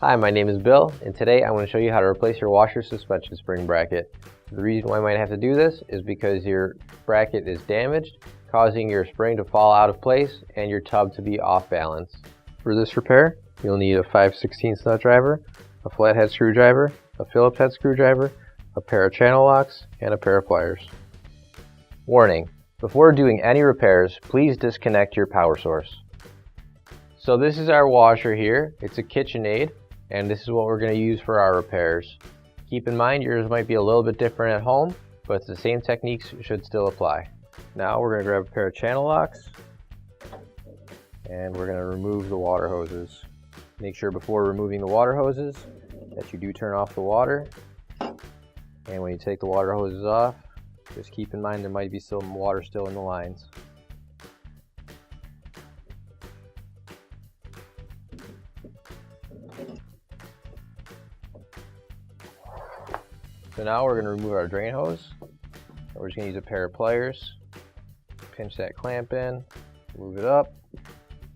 Hi, my name is Bill, and today I'm going to show you how to replace your washer suspension spring bracket. The reason why I might have to do this is because your bracket is damaged, causing your spring to fall out of place and your tub to be off balance. For this repair, you'll need a 5/16 nut driver, a flathead screwdriver, a Phillips head screwdriver, a pair of channel locks, and a pair of pliers. Warning: before doing any repairs, please disconnect your power source. So this is our washer here. It's a KitchenAid, and this is what we're going to use for our repairs. Keep in mind yours might be a little bit different at home, but the same techniques should still apply. Now we're going to grab a pair of channel locks, and we're going to remove the water hoses. Make sure before removing the water hoses that you do turn off the water, and when you take the water hoses off, just keep in mind there might be some water still in the lines. So now we're going to remove our drain hose. We're just going to use a pair of pliers, pinch that clamp in, move it up,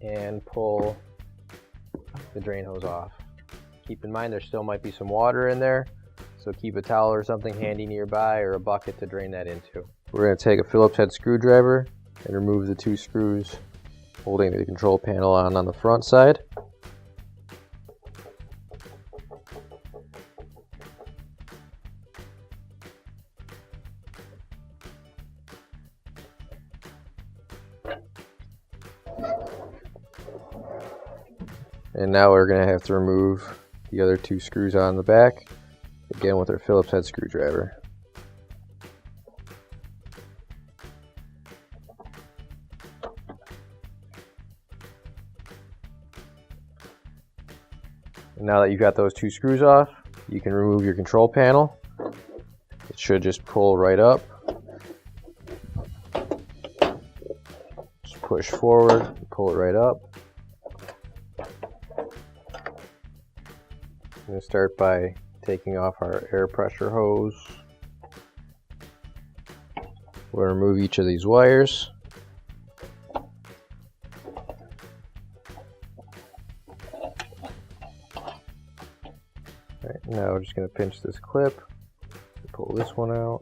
and pull the drain hose off. Keep in mind there still might be some water in there, so keep a towel or something handy nearby or a bucket to drain that into. We're going to take a Phillips head screwdriver and remove the two screws holding the control panel on the front side. And now we're going to have to remove the other two screws on the back, again with our Phillips head screwdriver. And now that you've got those two screws off, you can remove your control panel. It should just pull right up. Just push forward and pull it right up. I'm going to start by taking off our air pressure hose. We'll remove each of these wires. Alright, now we're just going to pinch this clip, pull this one out,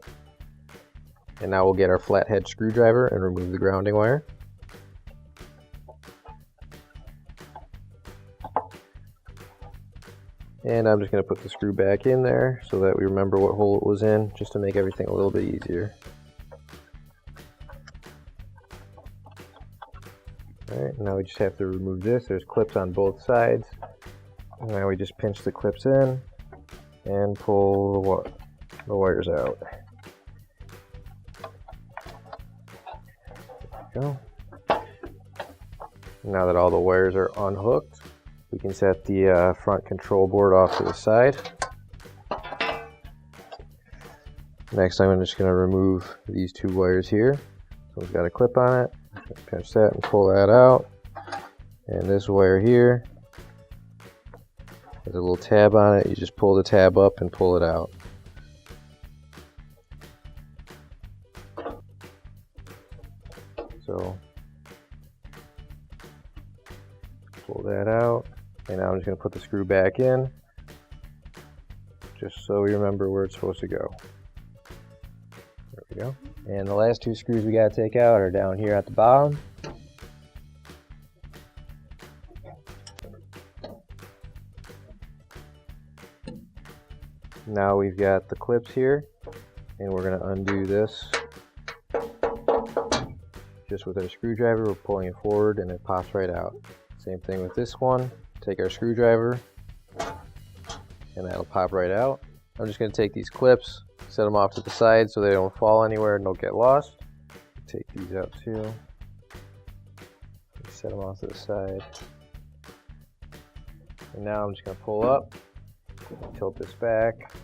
and now we'll get our flathead screwdriver and remove the grounding wire. And I'm just going to put the screw back in there so that we remember what hole it was in, just to make everything a little bit easier. Alright, now we just have to remove this. There's clips on both sides. And now we just pinch the clips in and pull the wires out. There we go. Now that all the wires are unhooked, we can set the front control board off to the side. Next, I'm just going to remove these two wires here. So we've got a clip on it. Pinch that and pull that out. And this wire here, there's a little tab on it. You just pull the tab up and pull it out. So pull that out. And now I'm just going to put the screw back in, just so we remember where it's supposed to go. There we go. And the last two screws we got to take out are down here at the bottom. Now we've got the clips here, and we're going to undo this. Just with our screwdriver, we're pulling it forward and it pops right out. Same thing with this one. Take our screwdriver and that'll pop right out. I'm just going to take these clips, set them off to the side so they don't fall anywhere and don't get lost. Take these out too. Set them off to the side. And now I'm just going to pull up, tilt this back,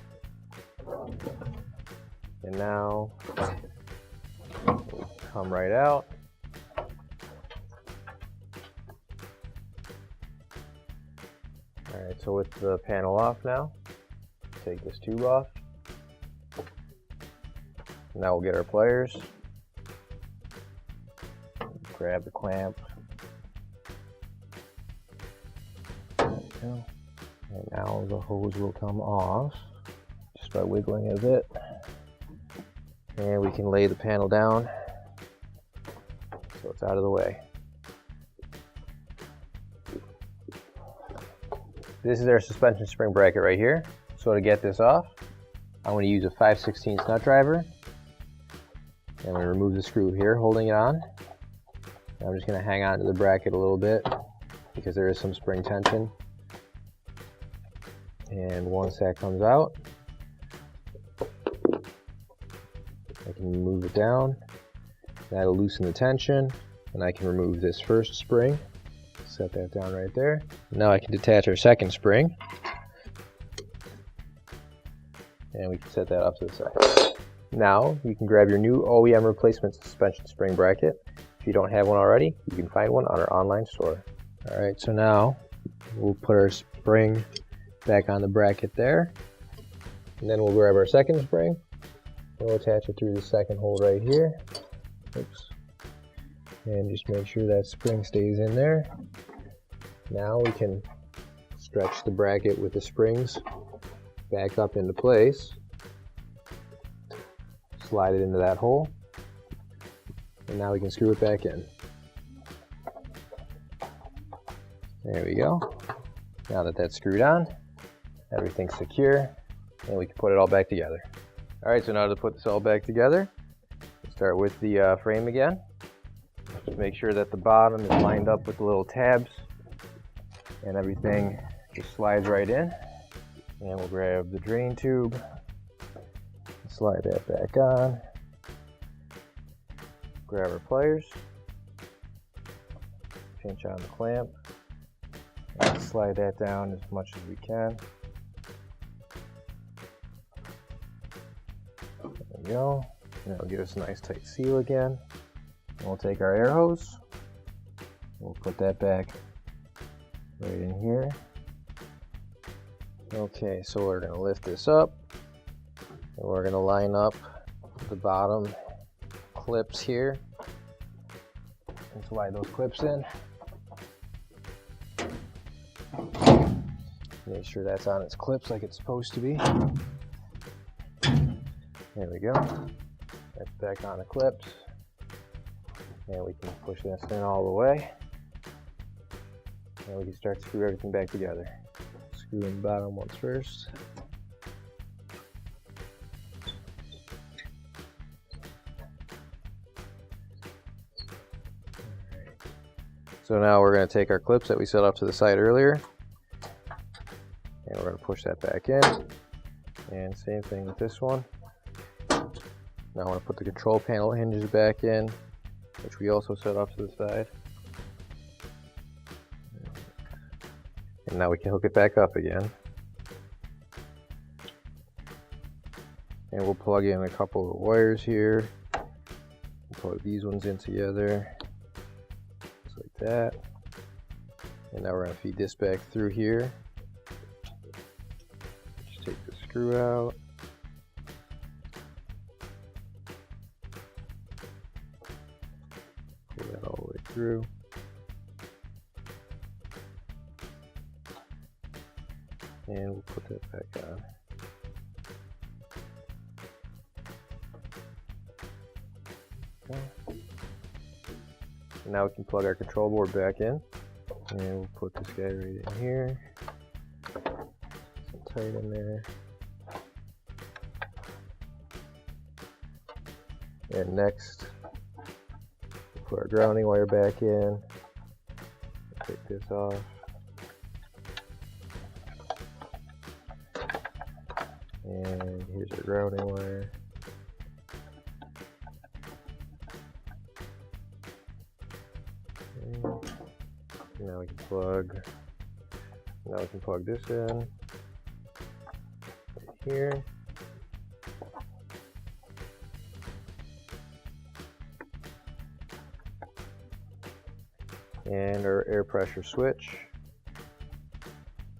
and now come right out. Alright, so with the panel off now, take this tube off. Now we'll get our pliers, grab the clamp, there we go. And now the hose will come off just by wiggling it a bit. And we can lay the panel down so it's out of the way. This is our suspension spring bracket right here. So to get this off, I'm going to use a 5/16 nut driver. I'm going to remove the screw here holding it on. I'm just going to hang on to the bracket a little bit because there is some spring tension. And once that comes out, I can move it down. That'll loosen the tension, and I can remove this first spring. Set that down right there. Now I can detach our second spring, and we can set that up to the side. Now you can grab your new OEM replacement suspension spring bracket. If you don't have one already, you can find one on our online store. Alright, so now we'll put our spring back on the bracket there, and then we'll grab our second spring. We'll attach it through the second hole right here. Oops. And just make sure that spring stays in there. Now we can stretch the bracket with the springs back up into place. Slide it into that hole. And now we can screw it back in. There we go. Now that that's screwed on, everything's secure, and we can put it all back together. Alright, so now to put this all back together, we'll start with the frame again. Just make sure that the bottom is lined up with the little tabs, and everything just slides right in. And we'll grab the drain tube, slide that back on, grab our pliers, pinch on the clamp, and slide that down as much as we can. There we go. And that'll give us a nice tight seal again. And we'll take our air hose, we'll put that back right in here. Okay, so we're going to lift this up, and we're going to line up the bottom clips here and slide those clips in. Make sure that's on its clips like it's supposed to be. There we go. That's back on the clips. And we can push this in all the way. And we can start to screw everything back together. Screw in the bottom ones first. Alright. So now we're going to take our clips that we set off to the side earlier, and we're going to push that back in. And same thing with this one. Now I want to put the control panel hinges back in, which we also set off to the side. And now we can hook it back up again. And we'll plug in a couple of wires here. We'll plug these ones in together, just like that. And now we're going to feed this back through here. Just take the screw out. Pull that all the way through. And we'll put that back on. Okay. And now we can plug our control board back in. And we'll put this guy right in here. Some tight in there. And next, we'll put our grounding wire back in. Take this off. And here's our grounding wire. Okay. Now we can plug this in right here. And our air pressure switch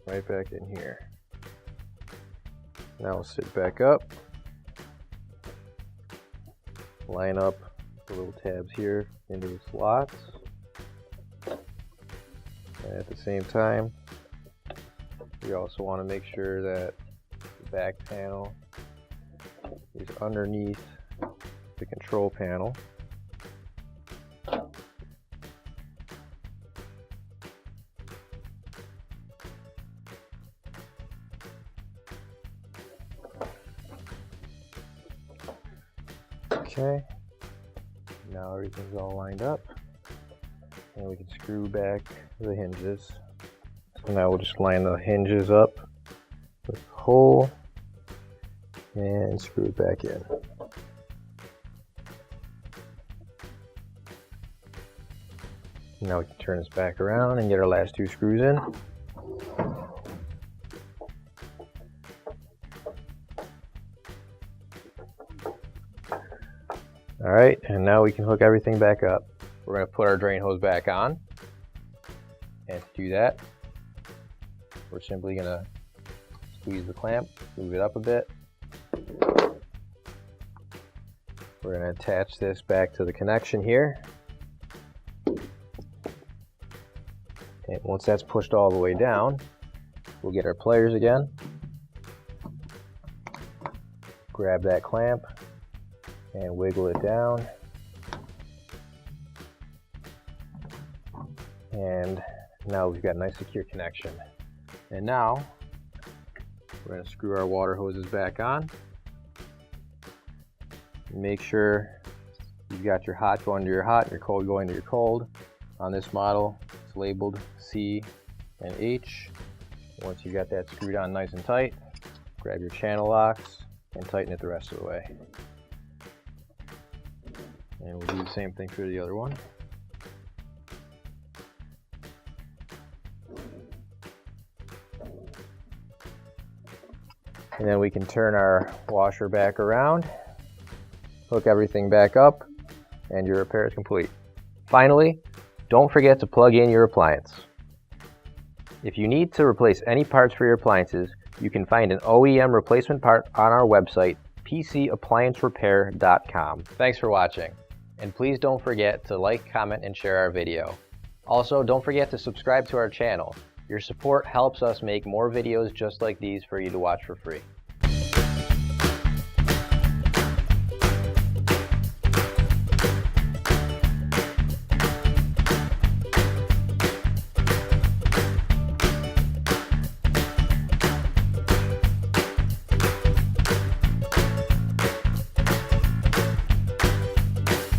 right back in here. Now we'll sit back up, line up the little tabs here into the slots, and at the same time You also want to make sure that the back panel is underneath the control panel. Okay, now everything's all lined up, and we can screw back the hinges. So now we'll just line the hinges up with the hole and screw it back in. Now we can turn this back around and get our last two screws in. Alright, and now we can hook everything back up. We're going to put our drain hose back on. And to do that, we're simply going to squeeze the clamp, move it up a bit. We're going to attach this back to the connection here. And once that's pushed all the way down, we'll get our pliers again. Grab that clamp and wiggle it down. And now we've got a nice secure connection. And now we're going to screw our water hoses back on. Make sure you've got your hot going to your hot and your cold going to your cold. On this model, it's labeled C and H. Once you've got that screwed on nice and tight, grab your channel locks and tighten it the rest of the way. And we'll do the same thing for the other one. And then we can turn our washer back around, hook everything back up, and your repair is complete. Finally, don't forget to plug in your appliance. If you need to replace any parts for your appliances, you can find an OEM replacement part on our website, PCApplianceRepair.com. Thanks for watching, and please don't forget to like, comment, and share our video. Also, don't forget to subscribe to our channel. Your support helps us make more videos just like these for you to watch for free.